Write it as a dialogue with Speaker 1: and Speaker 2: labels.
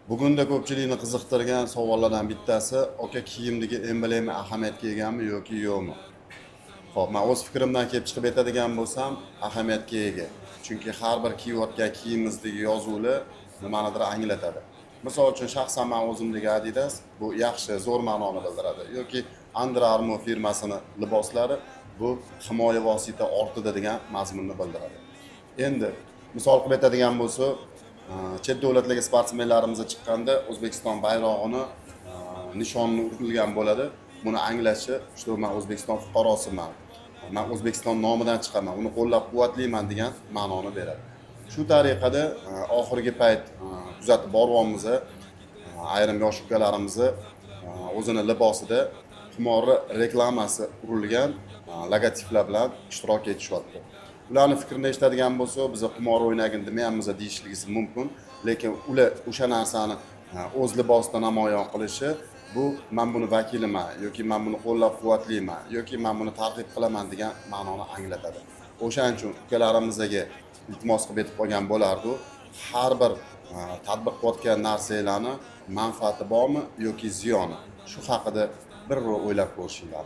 Speaker 1: Bugunda ko'pchilikni qiziqtirgan savollardan bittasi, aka kiyimdagi emblema ahamiyatga egami yoki yo'qmi? Xo'p, men o'z fikrimdan kelib chiqib aytadigan bo'lsam, ahamiyatga ega. Chunki har bir kiyayotgan kiyimizdagi yozuvlar nimanidir anglatadi. Misol uchun shaxsan men o'zimdagi Adidas bu yaxshi, zo'r ma'noni bildiradi yoki Under Armour firmasini liboslari bu himoya vosita ortida degan mazmunni bildiradi. Endi misol qilib aytadigan bo'lsak, chet davlatlarga sportsmenlarimiz chiqqanda O'zbekiston bayrog'ini nishonni urilgan bo'ladi. Buni anglashi, shu men O'zbekiston fuqarosiman. Men O'zbekiston nomidan chiqaman, uni qo'llab-quvvatlayman degan ma'noni beradi. Shu tariqada oxirgi payt kuzatib boryapmiz, ayrim yosh ukalarimiz o'zini libosida xumorli reklamasi urilgan logotiplar bilan ishtirok etishyapti. Ularni fikrini eshitadigan bo'lsa, biz qumor o'ynagin demaymiz deyishligisi mumkin, lekin ular o'sha narsani o'z libosida namoyon qilishi bu men buni vakiliman yoki men buni qo'llab-quvvatlayman yoki men buni targ'ib qilaman degan ma'noni anglatadi. O'shaning uchun ukalarimizga iltimos qilib aytib qolgan bo'lardi. Har bir tadbiq qilayotgan narsalarni manfaati bormi yoki ziyoni? Shu haqida bir o'ylab ko'rishinglar.